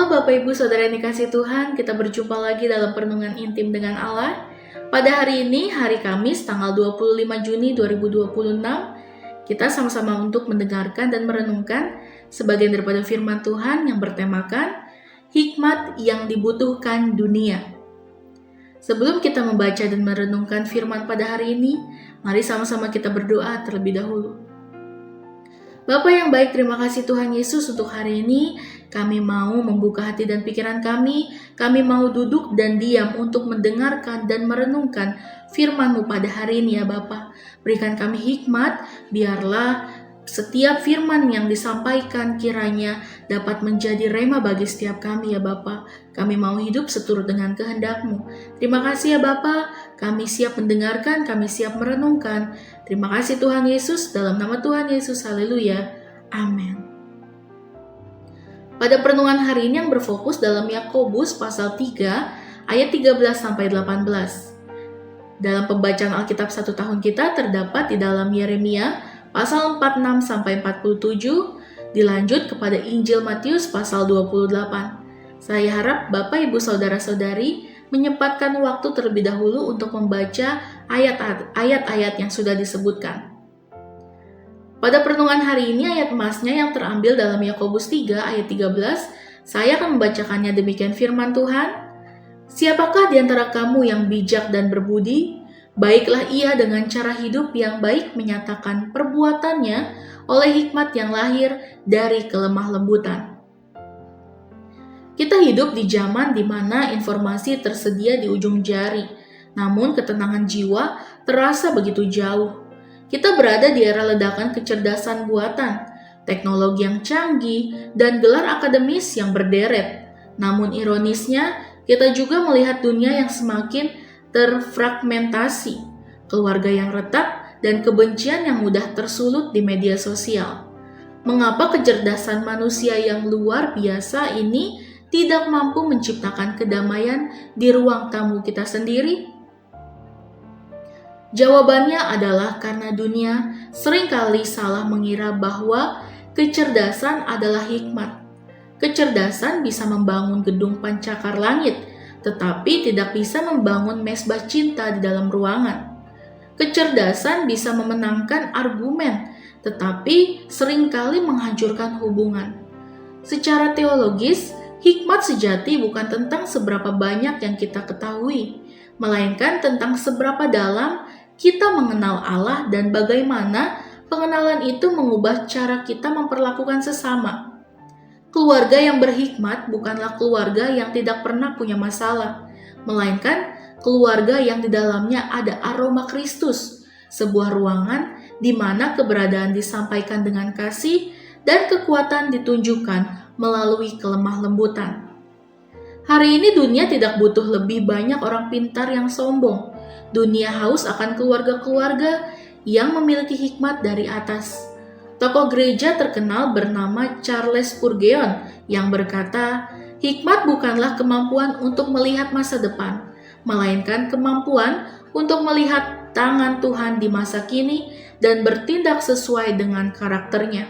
Halo Bapak Ibu Saudara yang dikasihi Tuhan, kita berjumpa lagi dalam Perenungan Intim dengan Allah. Pada hari ini, hari Kamis tanggal 25 Juni 2026, kita sama-sama untuk mendengarkan dan merenungkan sebagian daripada firman Tuhan yang bertemakan hikmat yang dibutuhkan dunia. Sebelum kita membaca dan merenungkan firman pada hari ini, mari sama-sama kita berdoa terlebih dahulu. Bapa yang baik, terima kasih Tuhan Yesus untuk hari ini. Kami mau membuka hati dan pikiran kami mau duduk dan diam untuk mendengarkan dan merenungkan firman-Mu pada hari ini ya Bapa. Berikan kami hikmat, biarlah setiap firman yang disampaikan kiranya dapat menjadi rema bagi setiap kami ya Bapa. Kami mau hidup seturut dengan kehendak-Mu. Terima kasih ya Bapa, kami siap mendengarkan, kami siap merenungkan. Terima kasih Tuhan Yesus, dalam nama Tuhan Yesus, haleluya, amin. Pada perenungan hari ini yang berfokus dalam Yakobus pasal 3 ayat 13-18. Dalam pembacaan Alkitab 1 tahun kita terdapat di dalam Yeremia pasal 46-47, dilanjut kepada Injil Matius pasal 28. Saya harap Bapak Ibu Saudara-saudari menyempatkan waktu terlebih dahulu untuk membaca ayat-ayat yang sudah disebutkan. Pada perenungan hari ini ayat emasnya yang terambil dalam Yakobus 3 ayat 13, saya akan membacakannya demikian firman Tuhan. Siapakah di antara kamu yang bijak dan berbudi? Baiklah ia dengan cara hidup yang baik menyatakan perbuatannya oleh hikmat yang lahir dari kelemah lembutan. Kita hidup di zaman di mana informasi tersedia di ujung jari, namun ketenangan jiwa terasa begitu jauh. Kita berada di era ledakan kecerdasan buatan, teknologi yang canggih, dan gelar akademis yang berderet. Namun ironisnya, kita juga melihat dunia yang semakin terfragmentasi, keluarga yang retak, dan kebencian yang mudah tersulut di media sosial. Mengapa kecerdasan manusia yang luar biasa ini tidak mampu menciptakan kedamaian di ruang tamu kita sendiri? Jawabannya adalah karena dunia seringkali salah mengira bahwa kecerdasan adalah hikmat. Kecerdasan bisa membangun gedung pancakar langit, tetapi tidak bisa membangun mesbah cinta di dalam ruangan. Kecerdasan bisa memenangkan argumen, tetapi seringkali menghancurkan hubungan. Secara teologis, hikmat sejati bukan tentang seberapa banyak yang kita ketahui, melainkan tentang seberapa dalam kita mengenal Allah dan bagaimana pengenalan itu mengubah cara kita memperlakukan sesama. Keluarga yang berhikmat bukanlah keluarga yang tidak pernah punya masalah, melainkan keluarga yang di dalamnya ada aroma Kristus, sebuah ruangan di mana keberadaan disampaikan dengan kasih dan kekuatan ditunjukkan melalui kelemah lembutan. Hari ini dunia tidak butuh lebih banyak orang pintar yang sombong. Dunia haus akan keluarga-keluarga yang memiliki hikmat dari atas. Tokoh gereja terkenal bernama Charles Spurgeon yang berkata, hikmat bukanlah kemampuan untuk melihat masa depan, melainkan kemampuan untuk melihat tangan Tuhan di masa kini dan bertindak sesuai dengan karakternya.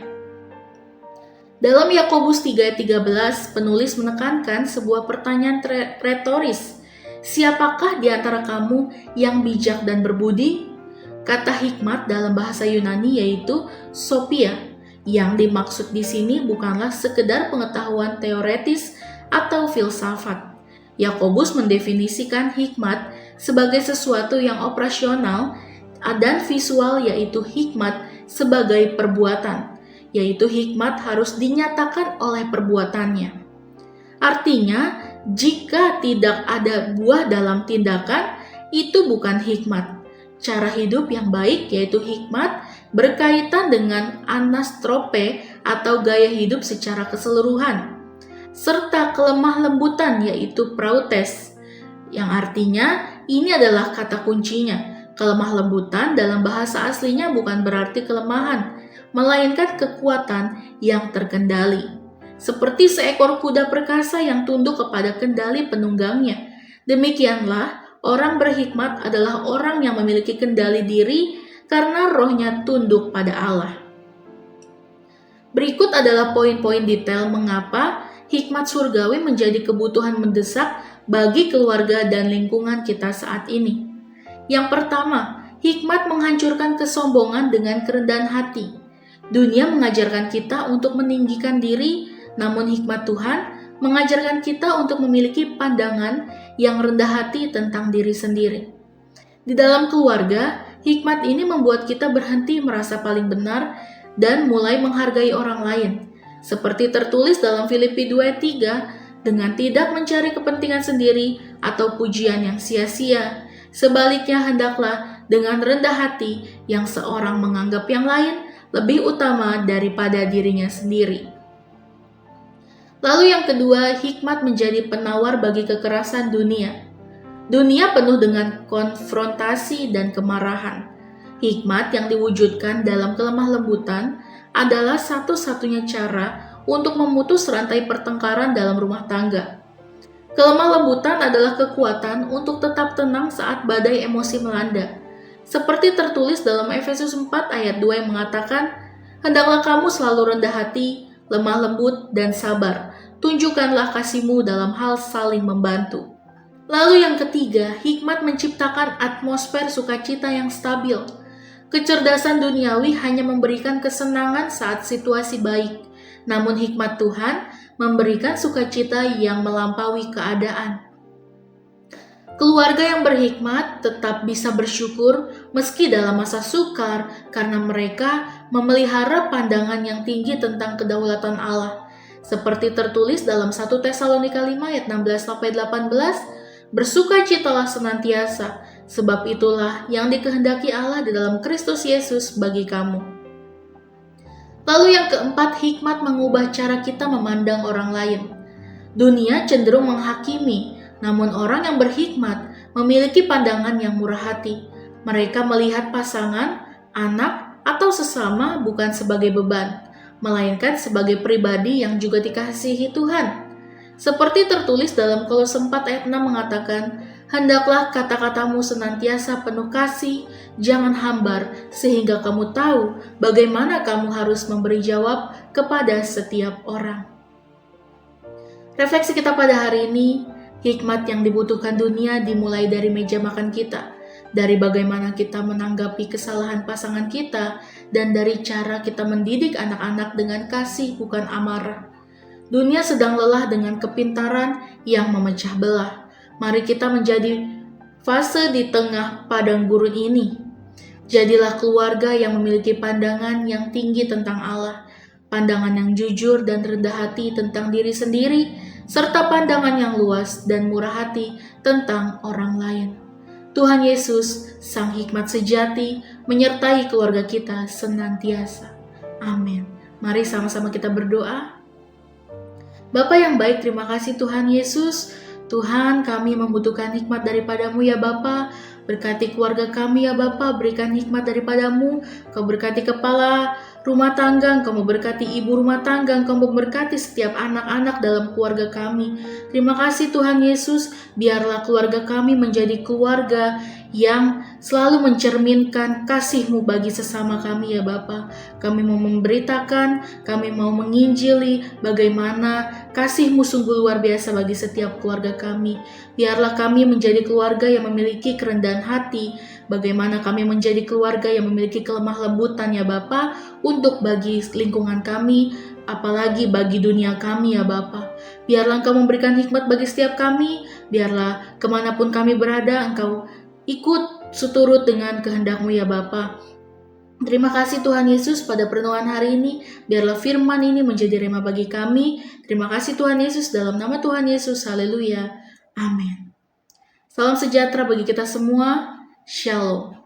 Dalam Yakobus 3 ayat 13, penulis menekankan sebuah pertanyaan retoris. Siapakah di antara kamu yang bijak dan berbudi? Kata hikmat dalam bahasa Yunani yaitu sophia, yang dimaksud di sini bukanlah sekedar pengetahuan teoretis atau filsafat. Yakobus mendefinisikan hikmat sebagai sesuatu yang operasional dan visual, yaitu hikmat sebagai perbuatan, yaitu hikmat harus dinyatakan oleh perbuatannya. Artinya, jika tidak ada buah dalam tindakan, itu bukan hikmat. Cara hidup yang baik yaitu hikmat berkaitan dengan anastrope atau gaya hidup secara keseluruhan, serta kelemah lembutan yaitu prautes, yang artinya ini adalah kata kuncinya. Kelemah lembutan dalam bahasa aslinya bukan berarti kelemahan, melainkan kekuatan yang terkendali. Seperti seekor kuda perkasa yang tunduk kepada kendali penunggangnya. Demikianlah orang berhikmat adalah orang yang memiliki kendali diri karena rohnya tunduk pada Allah. Berikut adalah poin-poin detail mengapa hikmat surgawi menjadi kebutuhan mendesak bagi keluarga dan lingkungan kita saat ini. Yang pertama, hikmat menghancurkan kesombongan dengan kerendahan hati. Dunia mengajarkan kita untuk meninggikan diri, namun hikmat Tuhan mengajarkan kita untuk memiliki pandangan yang rendah hati tentang diri sendiri. Di dalam keluarga, hikmat ini membuat kita berhenti merasa paling benar dan mulai menghargai orang lain. Seperti tertulis dalam Filipi 2 ayat 3, dengan tidak mencari kepentingan sendiri atau pujian yang sia-sia. Sebaliknya hendaklah dengan rendah hati yang seorang menganggap yang lain lebih utama daripada dirinya sendiri. Lalu yang kedua, hikmat menjadi penawar bagi kekerasan dunia. Dunia penuh dengan konfrontasi dan kemarahan. Hikmat yang diwujudkan dalam kelemah lembutan adalah satu-satunya cara untuk memutus rantai pertengkaran dalam rumah tangga. Kelemah lembutan adalah kekuatan untuk tetap tenang saat badai emosi melanda. Seperti tertulis dalam Efesus 4 ayat 2 yang mengatakan, "Hendaklah kamu selalu rendah hati, lemah lembut, dan sabar. Tunjukkanlah kasih-Mu dalam hal saling membantu." Lalu yang ketiga, hikmat menciptakan atmosfer sukacita yang stabil. Kecerdasan duniawi hanya memberikan kesenangan saat situasi baik, namun hikmat Tuhan memberikan sukacita yang melampaui keadaan. Keluarga yang berhikmat tetap bisa bersyukur meski dalam masa sukar karena mereka memelihara pandangan yang tinggi tentang kedaulatan Allah. Seperti tertulis dalam 1 Tesalonika 5 ayat 16-18, "Bersukacitalah senantiasa, sebab itulah yang dikehendaki Allah di dalam Kristus Yesus bagi kamu." Lalu yang keempat, hikmat mengubah cara kita memandang orang lain. Dunia cenderung menghakimi, namun orang yang berhikmat memiliki pandangan yang murah hati. Mereka melihat pasangan, anak, atau sesama bukan sebagai beban, melainkan sebagai pribadi yang juga dikasihi Tuhan. Seperti tertulis dalam Kolose 4 ayat 6 mengatakan, "Hendaklah kata-katamu senantiasa penuh kasih, jangan hambar, sehingga kamu tahu bagaimana kamu harus memberi jawab kepada setiap orang." Refleksi kita pada hari ini, hikmat yang dibutuhkan dunia dimulai dari meja makan kita, dari bagaimana kita menanggapi kesalahan pasangan kita, dan dari cara kita mendidik anak-anak dengan kasih bukan amarah. Dunia sedang lelah dengan kepintaran yang memecah belah. Mari kita menjadi fase di tengah padang gurun ini. Jadilah keluarga yang memiliki pandangan yang tinggi tentang Allah, pandangan yang jujur dan rendah hati tentang diri sendiri, serta pandangan yang luas dan murah hati tentang orang lain. Tuhan Yesus, Sang Hikmat sejati, menyertai keluarga kita senantiasa. Amin. Mari sama-sama kita berdoa. Bapa yang baik, terima kasih Tuhan Yesus. Tuhan, kami membutuhkan hikmat daripada-Mu ya Bapa. Berkati keluarga kami ya Bapa, berikan hikmat daripada-Mu. Kau berkati kepala rumah tangga, Engkau memberkati ibu rumah tangga, Engkau memberkati setiap anak-anak dalam keluarga kami. Terima kasih Tuhan Yesus, biarlah keluarga kami menjadi keluarga yang selalu mencerminkan kasih-Mu bagi sesama kami ya Bapa. Kami mau memberitakan, kami mau menginjili bagaimana kasih-Mu sungguh luar biasa bagi setiap keluarga kami. Biarlah kami menjadi keluarga yang memiliki kerendahan hati, bagaimana kami menjadi keluarga yang memiliki kelemah lembutan ya Bapa, untuk bagi lingkungan kami, apalagi bagi dunia kami ya Bapa. Biarlah Engkau memberikan hikmat bagi setiap kami, biarlah kemanapun kami berada, Engkau ikut seturut dengan kehendak-Mu ya Bapa. Terima kasih Tuhan Yesus pada perenungan hari ini, biarlah firman ini menjadi rema bagi kami. Terima kasih Tuhan Yesus, dalam nama Tuhan Yesus, haleluya, amin. Salam sejahtera bagi kita semua, Shalom.